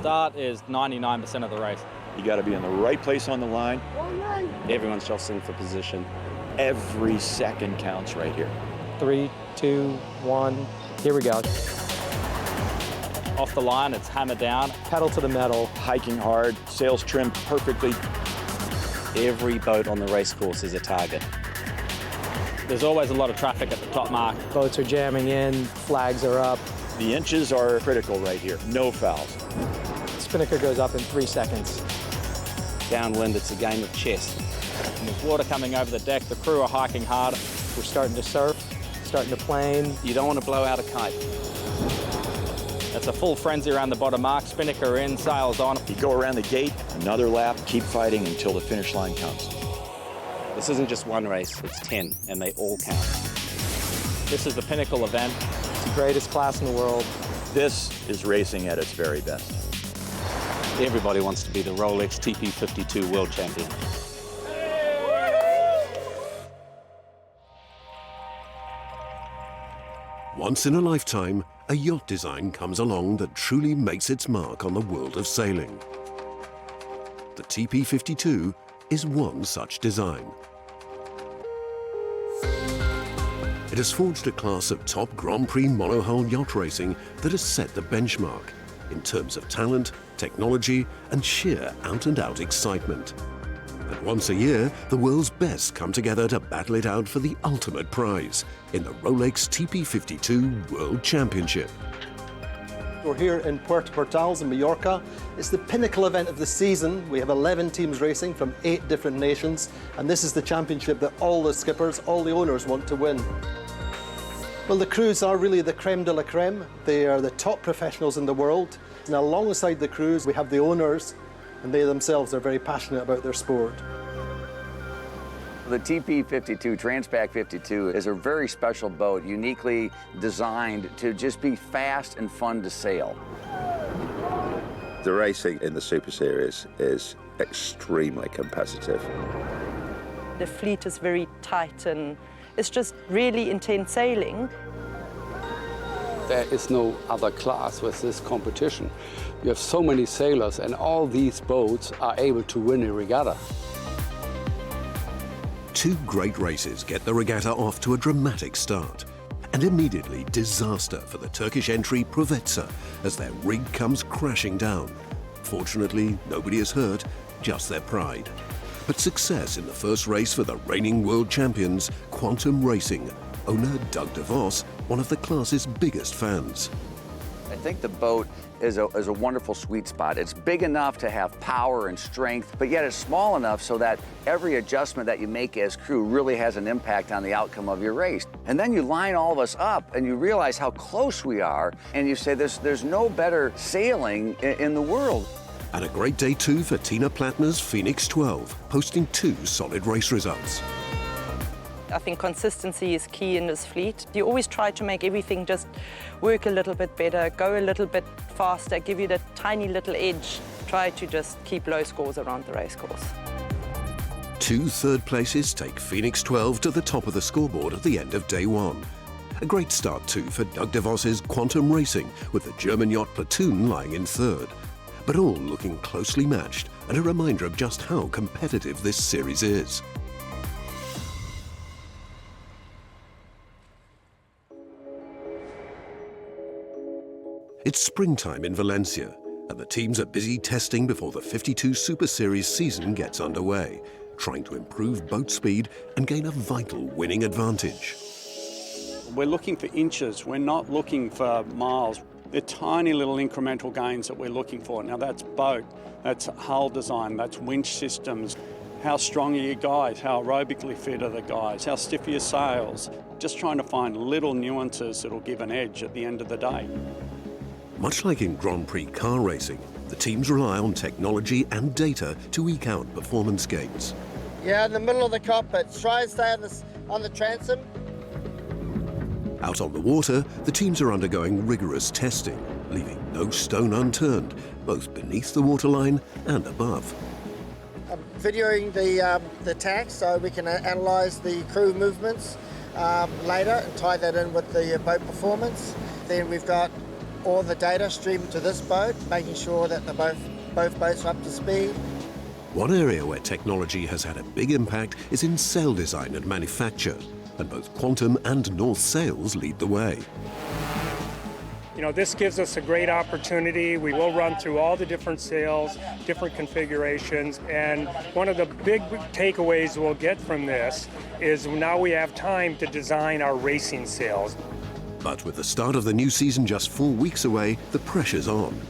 start is 99% of the race. You got to be in the right place on the line. Everyone's jostling for position. Every second counts right here. 3, 2, 1, here we go. Off the line, it's hammered down. Pedal to the metal. Hiking hard, sails trimmed perfectly. Every boat on the race course is a target. There's always a lot of traffic at the top mark. Boats are jamming in, flags are up. The inches are critical right here. No fouls. Spinnaker goes up in 3 seconds. Downwind, it's a game of chess. And there's water coming over the deck. The crew are hiking hard. We're starting to surf, starting to plane. You don't want to blow out a kite. It's a full frenzy around the bottom mark. Spinnaker in, sails on. You go around the gate, another lap, keep fighting until the finish line comes. This isn't just one race, it's 10, and they all count. This is the pinnacle event. It's the greatest class in the world. This is racing at its very best. Everybody wants to be the Rolex TP52 World Champion. Once in a lifetime, a yacht design comes along that truly makes its mark on the world of sailing. The TP52 is one such design. It has forged a class of top Grand Prix monohull yacht racing that has set the benchmark in terms of talent, technology, and sheer out-and-out excitement. And once a year, the world's best come together to battle it out for the ultimate prize in the Rolex TP52 World Championship. We're here in Puerto Portales in Mallorca. It's the pinnacle event of the season. We have 11 teams racing from 8 different nations, and this is the championship that all the skippers, all the owners want to win. Well, the crews are really the creme de la creme. They are the top professionals in the world. And alongside the crews, we have the owners, and they themselves are very passionate about their sport. The TP52, Transpac 52, is a very special boat, uniquely designed to just be fast and fun to sail. The racing in the Super Series is extremely competitive. The fleet is very tight and it's just really intense sailing. There is no other class with this competition. You have so many sailors and all these boats are able to win a regatta. 2 great races get the regatta off to a dramatic start. And immediately disaster for the Turkish entry Provetsa as their rig comes crashing down. Fortunately, nobody is hurt, just their pride. But success in the first race for the reigning world champions, Quantum Racing. Owner Doug DeVos, one of the class's biggest fans. I think the boat is a wonderful sweet spot. It's big enough to have power and strength, but yet it's small enough so that every adjustment that you make as crew really has an impact on the outcome of your race. And then you line all of us up and you realize how close we are, and you say there's no better sailing in the world. And a great day too for Tina Plattner's Phoenix 12, posting 2 solid race results. I think consistency is key in this fleet. You always try to make everything just work a little bit better, go a little bit faster, give you that tiny little edge. Try to just keep low scores around the race course. 2 third places take Phoenix 12 to the top of the scoreboard at the end of day 1. A great start too for Doug DeVos's Quantum Racing, with the German yacht Platoon lying in 3rd. But all looking closely matched, and a reminder of just how competitive this series is. It's springtime in Valencia, and the teams are busy testing before the 52 Super Series season gets underway, trying to improve boat speed and gain a vital winning advantage. We're looking for inches, we're not looking for miles. They're tiny little incremental gains that we're looking for. Now that's boat, that's hull design, that's winch systems. How strong are your guys? How aerobically fit are the guys? How stiff are your sails? Just trying to find little nuances that'll give an edge at the end of the day. Much like in Grand Prix car racing, the teams rely on technology and data to eke out performance gains. Yeah, in the middle of the cockpit. Try and stay on the transom. Out on the water, the teams are undergoing rigorous testing, leaving no stone unturned, both beneath the waterline and above. I'm videoing the tank so we can analyse the crew movements later and tie that in with the boat performance. Then we've got all the data streamed to this boat, making sure that both boats are up to speed. One area where technology has had a big impact is in sail design and manufacture, and both Quantum and North Sails lead the way. You know, this gives us a great opportunity. We will run through all the different sails, different configurations, and one of the big takeaways we'll get from this is now we have time to design our racing sails. But with the start of the new season just 4 weeks away, the pressure's on.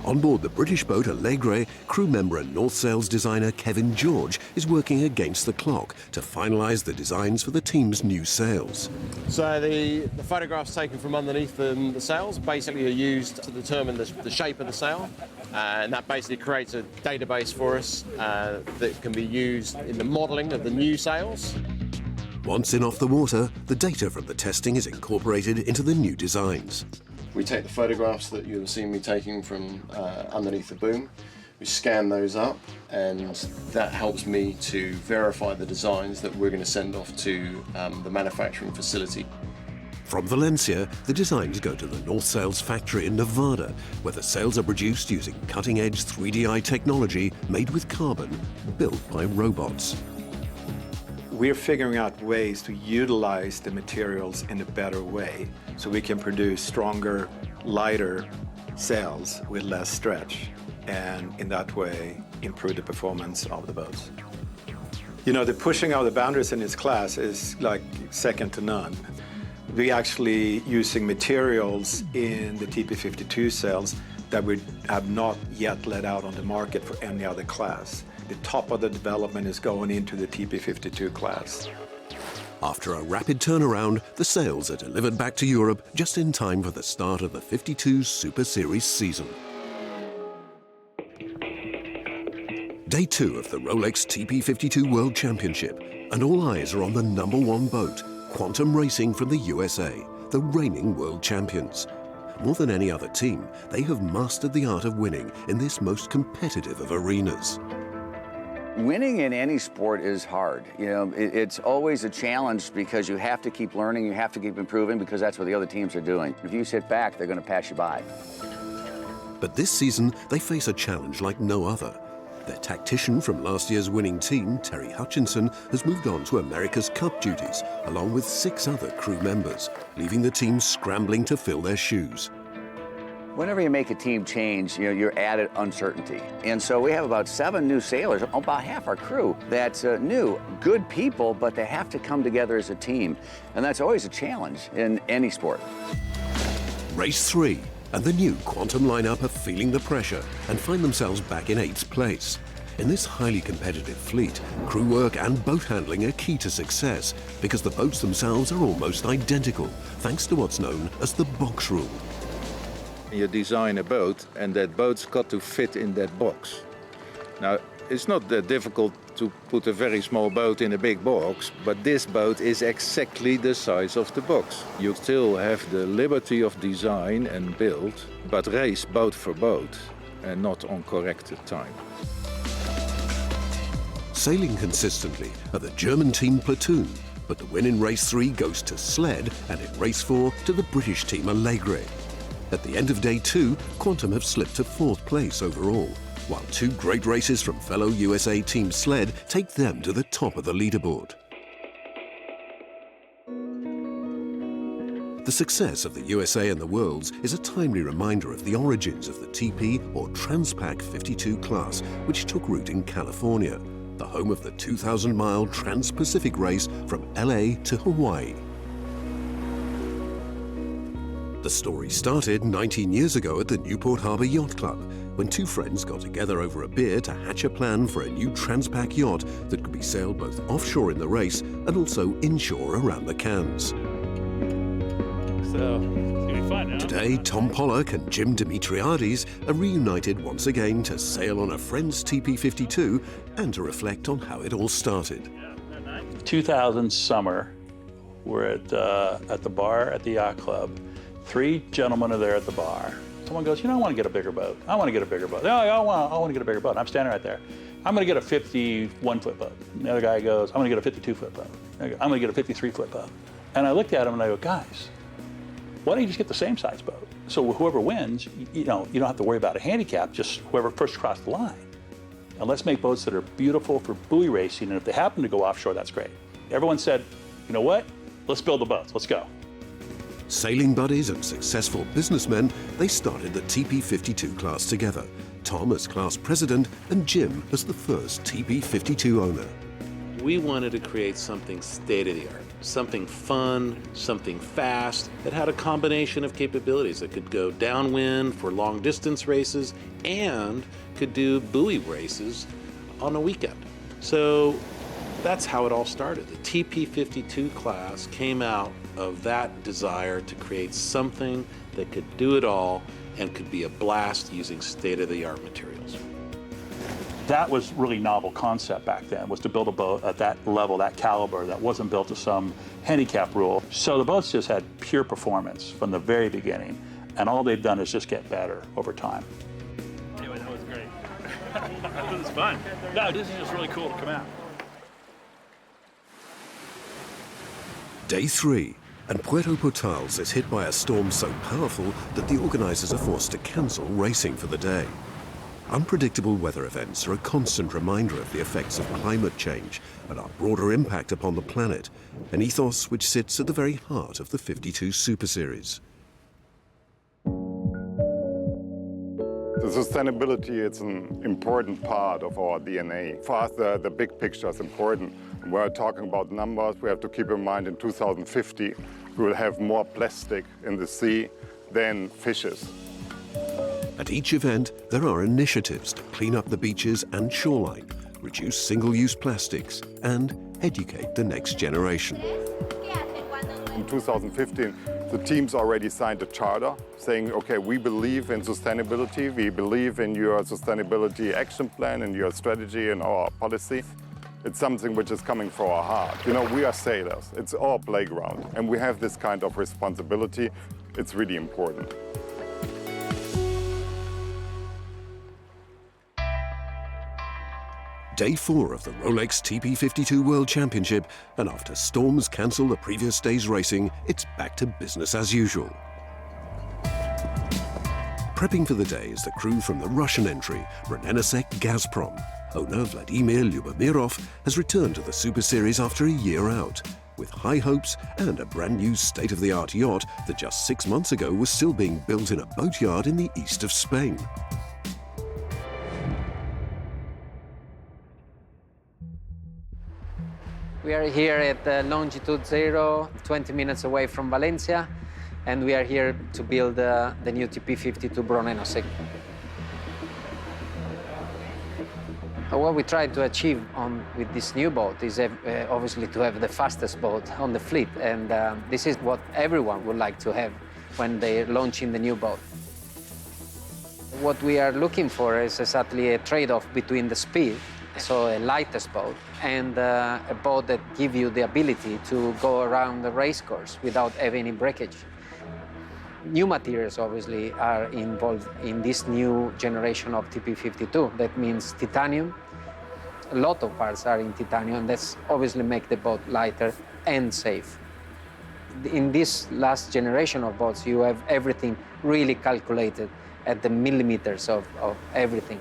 On board the British boat Allegre, crew member and North Sails designer Kevin George is working against the clock to finalise the designs for the team's new sails. So the photographs taken from underneath the sails basically are used to determine the shape of the sail, and that basically creates a database for us that can be used in the modelling of the new sails. Once in off the water, the data from the testing is incorporated into the new designs. We take the photographs that you'll have seen me taking from underneath the boom, we scan those up, and that helps me to verify the designs that we're going to send off to the manufacturing facility. From Valencia, the designs go to the North Sails factory in Nevada, where the sails are produced using cutting-edge 3DI technology made with carbon, built by robots. We're figuring out ways to utilize the materials in a better way so we can produce stronger, lighter sails with less stretch, and in that way improve the performance of the boats. You know, the pushing of the boundaries in this class is like second to none. We're actually using materials in the TP52 sails that we have not yet let out on the market for any other class. The top of the development is going into the TP52 class. After a rapid turnaround, the sails are delivered back to Europe just in time for the start of the 52 Super Series season. Day 2 of the Rolex TP52 World Championship, and all eyes are on the #1 boat, Quantum Racing from the USA, the reigning world champions. More than any other team, they have mastered the art of winning in this most competitive of arenas. Winning in any sport is hard. You know, it's always a challenge because you have to keep learning, you have to keep improving because that's what the other teams are doing. If you sit back, they're going to pass you by. But this season, they face a challenge like no other. Their tactician from last year's winning team, Terry Hutchinson, has moved on to America's Cup duties, along with 6 other crew members, leaving the team scrambling to fill their shoes. Whenever you make a team change, you know, you're added uncertainty. And so we have about 7 new sailors, about half our crew, that's new. Good people, but they have to come together as a team. And that's always a challenge in any sport. Race 3, and the new Quantum lineup are feeling the pressure and find themselves back in 8th place. In this highly competitive fleet, crew work and boat handling are key to success because the boats themselves are almost identical, thanks to what's known as the box rule. You design a boat, and that boat's got to fit in that box. Now, it's not that difficult to put a very small boat in a big box, but this boat is exactly the size of the box. You still have the liberty of design and build, but race boat for boat, and not on corrected time. Sailing consistently are the German team Platoon, but the win in race 3 goes to Sled, and in race 4 to the British team Allegre. At the end of day 2, Quantum have slipped to 4th place overall, while 2 great races from fellow USA team Sled take them to the top of the leaderboard. The success of the USA and the Worlds is a timely reminder of the origins of the TP or Transpac 52 class, which took root in California, the home of the 2,000-mile Trans-Pacific race from LA to Hawaii. The story started 19 years ago at the Newport Harbor Yacht Club, when 2 friends got together over a beer to hatch a plan for a new Transpac yacht that could be sailed both offshore in the race and also inshore around the Cans. So, it's gonna be fun now. Today, Tom Pollock and Jim Dimitriades are reunited once again to sail on a friend's TP52 and to reflect on how it all started. 2000 summer, we're at the bar at the yacht club. 3 gentlemen are there at the bar. Someone goes, you know, I want to get a bigger boat. I want to get a bigger boat. Oh, I want to get a bigger boat. I'm standing right there. I'm going to get a 51-foot boat. And the other guy goes, I'm going to get a 52-foot boat. I'm going to get a 53-foot boat. And I looked at him and I go, guys, why don't you just get the same size boat? So whoever wins, you don't have to worry about a handicap, just whoever first crossed the line. And let's make boats that are beautiful for buoy racing, and if they happen to go offshore, that's great. Everyone said, you know what? Let's build the boats, let's go. Sailing buddies and successful businessmen, they started the TP52 class together. Tom as class president and Jim as the first TP52 owner. We wanted to create something state-of-the-art, something fun, something fast, that had a combination of capabilities that could go downwind for long-distance races and could do buoy races on a weekend. So that's how it all started. The TP52 class came out of that desire to create something that could do it all and could be a blast using state-of-the-art materials. That was really novel concept back then, was to build a boat at that level, that caliber, that wasn't built to some handicap rule. So the boats just had pure performance from the very beginning, and all they've done is just get better over time. Anyway, that was great. That was fun. No, this is just really cool to come out. Day 3, and Puerto Portales is hit by a storm so powerful that the organizers are forced to cancel racing for the day. Unpredictable weather events are a constant reminder of the effects of climate change and our broader impact upon the planet, an ethos which sits at the very heart of the 52 Super Series. The sustainability is an important part of our DNA. For us, the big picture is important. We're talking about numbers. We have to keep in mind in 2050, we will have more plastic in the sea than fishes. At each event, there are initiatives to clean up the beaches and shoreline, reduce single-use plastics, and educate the next generation. In 2015, the teams already signed a charter saying, okay, we believe in sustainability, we believe in your sustainability action plan and your strategy and our policy. It's something which is coming from our heart. You know, we are sailors, it's our playground, and we have this kind of responsibility. It's really important. Day 4 of the Rolex TP52 World Championship, and after storms cancel the previous day's racing, it's back to business as usual. Prepping for the day is the crew from the Russian entry, Brennensek Gazprom. Owner Vladimir Lyubomirov has returned to the Super Series after a year out, with high hopes and a brand new state-of-the-art yacht that just 6 months ago was still being built in a boatyard in the east of Spain. We are here at longitude 0, 20 minutes away from Valencia, and we are here to build the new TP52 Brennensek. What we try to achieve with this new boat is obviously to have the fastest boat on the fleet, and this is what everyone would like to have when they're launching the new boat. What we are looking for is exactly a trade-off between the speed, so a lightest boat, and a boat that gives you the ability to go around the race course without having any breakage. New materials obviously are involved in this new generation of TP52. That means titanium. A lot of parts are in titanium, and that's obviously make the boat lighter and safe. In this last generation of boats, you have everything really calculated at the millimeters of everything.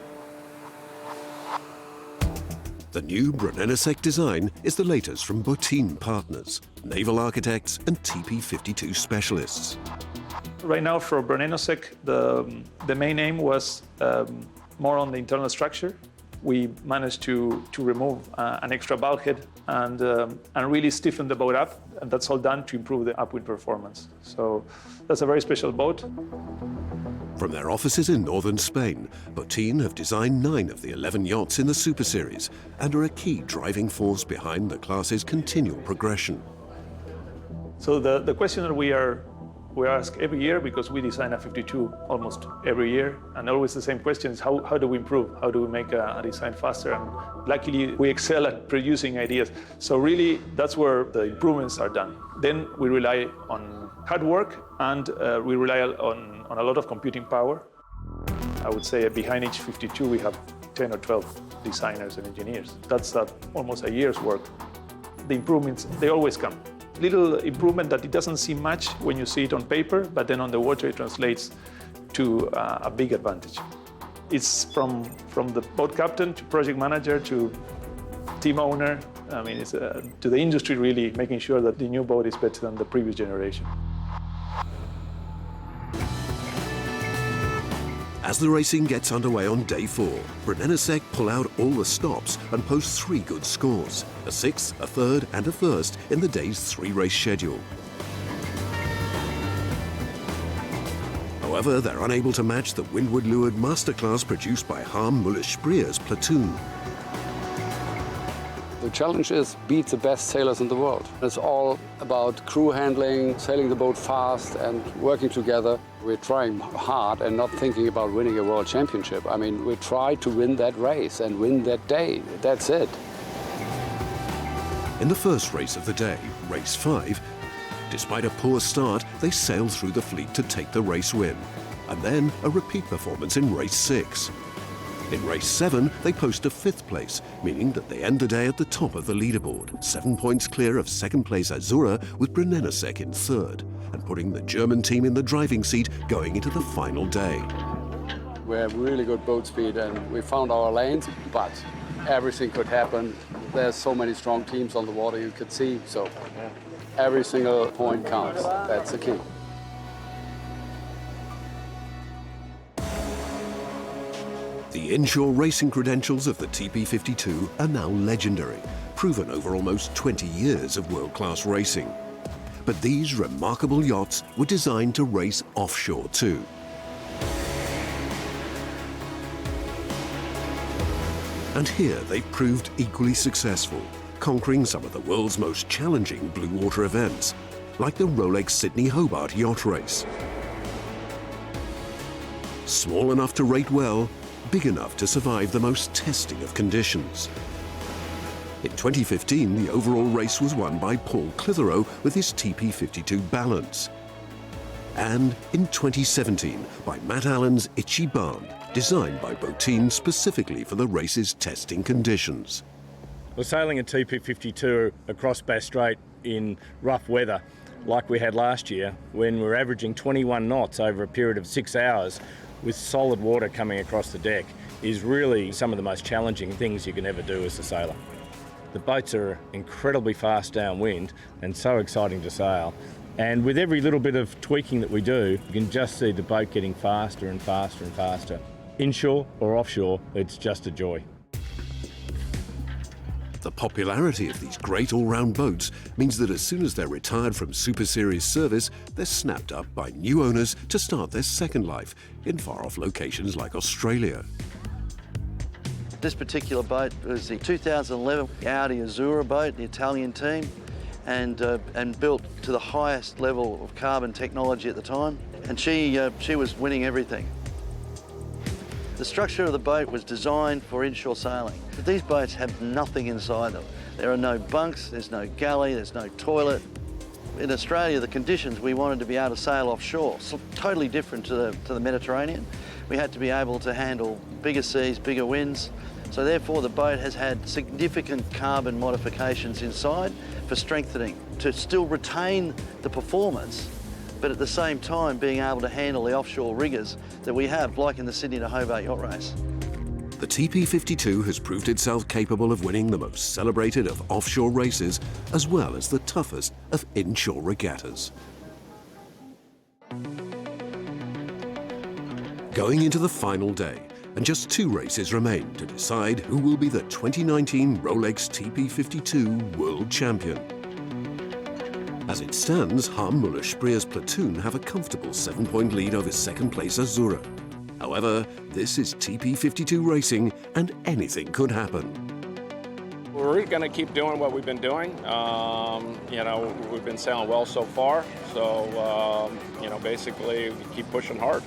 The new Brennensek design is the latest from Botin partners, naval architects and TP52 specialists. Right now for Brennensek, the main aim was more on the internal structure. We managed to remove an extra bulkhead and really stiffen the boat up, and that's all done to improve the upwind performance. So that's a very special boat. From their offices in northern Spain, Botin have designed 9 of the 11 yachts in the Super Series and are a key driving force behind the class's continual progression. So the question that we ask every year, because we design a 52 almost every year, and always the same question is how do we improve? How do we make a design faster? And luckily, we excel at producing ideas. So really, that's where the improvements are done. Then we rely on hard work, and we rely on a lot of computing power. I would say behind each 52, we have 10 or 12 designers and engineers. That's almost a year's work. The improvements, they always come. Little improvement that it doesn't seem much when you see it on paper, but then on the water it translates to a big advantage. It's from the boat captain to project manager to team owner. I mean, it's to the industry really making sure that the new boat is better than the previous generation. As the racing gets underway on day 4, Brunello pull out all the stops and post 3 good scores, a 6th, a 3rd and a 1st in the day's 3-race schedule. However, they're unable to match the windward-lured masterclass produced by Harm Müller-Sprier's platoon. The challenge is beat the best sailors in the world. It's all about crew handling, sailing the boat fast and working together. We're trying hard and not thinking about winning a world championship. I mean, we try to win that race and win that day. That's it. In the first race of the day, race 5, despite a poor start, they sail through the fleet to take the race win. And then a repeat performance in race 6. In race 7, they post a 5th place, meaning that they end the day at the top of the leaderboard, 7 points clear of 2nd place Azura with Brunello in 3rd, and putting the German team in the driving seat going into the final day. We have really good boat speed and we found our lanes, but everything could happen. There's so many strong teams on the water you could see, so every single point counts. That's the key. The inshore racing credentials of the TP52 are now legendary, proven over almost 20 years of world-class racing. But these remarkable yachts were designed to race offshore too. And here they proved equally successful, conquering some of the world's most challenging blue water events, like the Rolex Sydney Hobart Yacht Race. Small enough to rate well, big enough to survive the most testing of conditions. In 2015, the overall race was won by Paul Clitheroe with his TP52 Balance. And in 2017, by Matt Allen's Itchy Barn, designed by Botin specifically for the race's testing conditions. We're sailing a TP52 across Bass Strait in rough weather, like we had last year, when we're averaging 21 knots over a period of 6 hours, with solid water coming across the deck, is really some of the most challenging things you can ever do as a sailor. The boats are incredibly fast downwind and so exciting to sail. And with every little bit of tweaking that we do, you can just see the boat getting faster and faster and faster. Inshore or offshore, it's just a joy. The popularity of these great all-round boats means that as soon as they're retired from Super Series service, they're snapped up by new owners to start their second life in far-off locations like Australia. This particular boat was the 2011 Audi Azura boat, the Italian team, and built to the highest level of carbon technology at the time. And she was winning everything. The structure of the boat was designed for inshore sailing. But these boats have nothing inside them. There are no bunks, there's no galley, there's no toilet. In Australia, the conditions, we wanted to be able to sail offshore, so totally different to the Mediterranean. We had to be able to handle bigger seas, bigger winds. So therefore, the boat has had significant carbon modifications inside for strengthening, to still retain the performance, but at the same time being able to handle the offshore rigours that we have, like in the Sydney to Hobart Yacht Race. The TP52 has proved itself capable of winning the most celebrated of offshore races, as well as the toughest of inshore regattas. Going into the final day, and just 2 races remain to decide who will be the 2019 Rolex TP52 World Champion. As it stands, Harm Müller-Sprier's platoon have a comfortable 7-point lead over second place Azura. However, this is TP52 racing and anything could happen. We're going to keep doing what we've been doing. We've been sailing well so far. So, basically we keep pushing hard.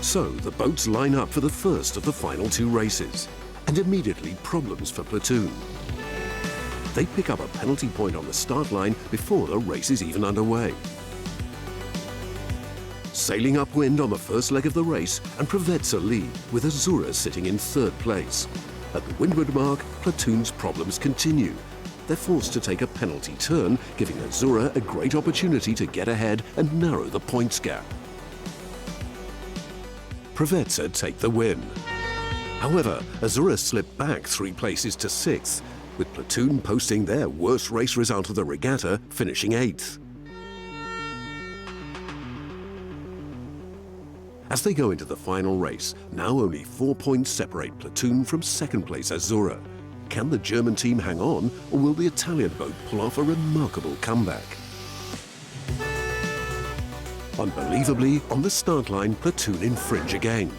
So the boats line up for the first of the final 2 races, and immediately problems for platoon. They pick up a penalty point on the start line before the race is even underway. Sailing upwind on the first leg of the race, and Provezza lead, with Azura sitting in 3rd place. At the windward mark, platoon's problems continue. they're forced to take a penalty turn, giving Azura a great opportunity to get ahead and narrow the points gap. Provetza take the win. However, Azura slipped back 3 places to 6th, with Platoon posting their worst race result of the regatta, finishing 8th. As they go into the final race, now only 4 points separate Platoon from second place Azura. Can the German team hang on, or will the Italian boat pull off a remarkable comeback? Unbelievably, on the start line, Platoon infringe again.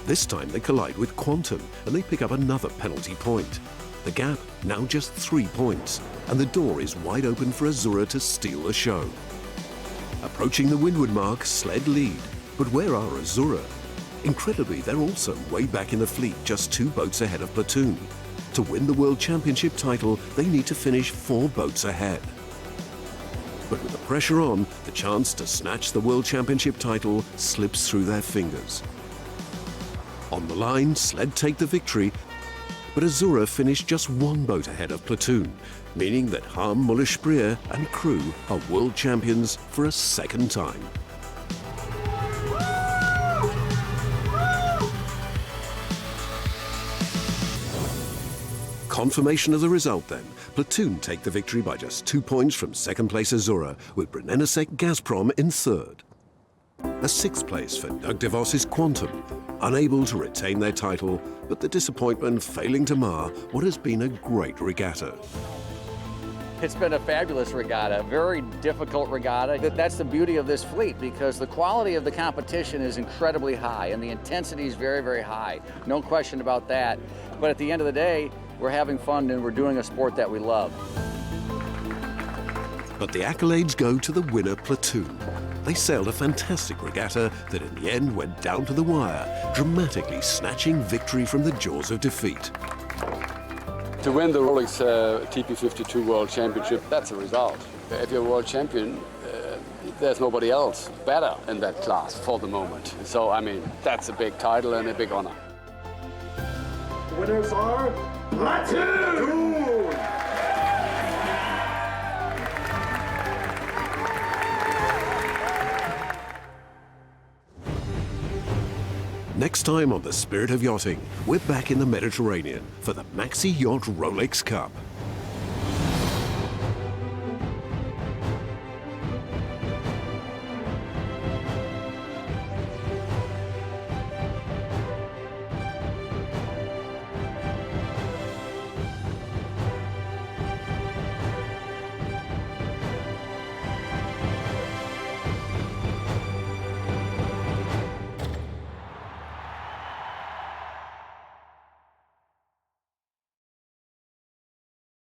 This time they collide with Quantum, and they pick up another penalty point. The gap now just 3 points, and the door is wide open for Azura to steal the show. Approaching the windward mark, Sled lead. But where are Azura? Incredibly, they're also way back in the fleet, just 2 boats ahead of Platoon. To win the World Championship title, they need to finish 4 boats ahead. But with the pressure on, the chance to snatch the World Championship title slips through their fingers. On the line, Sled take the victory, but Azura finished just 1 boat ahead of Platoon, meaning that Harm Muller-Spreer and crew are world champions for a second time. Confirmation of the result then. Platoon take the victory by just 2 points from second place Azura, with Brennensek Gazprom in third. A 6th place for Doug DeVos's Quantum, unable to retain their title, but the disappointment failing to mar what has been a great regatta. It's been a fabulous regatta, very difficult regatta. That's the beauty of this fleet, because the quality of the competition is incredibly high and the intensity is very, very high. No question about that. But at the end of the day, we're having fun and we're doing a sport that we love. But the accolades go to the winner Platoon. They sailed a fantastic regatta that in the end went down to the wire, dramatically snatching victory from the jaws of defeat. To win the Rolex TP52 World Championship, that's a result. If you're a world champion, there's nobody else better in that class for the moment. So, I mean, that's a big title and a big honor. The winners are Platoon! Next time on The Spirit of Yachting, we're back in the Mediterranean for the Maxi Yacht Rolex Cup.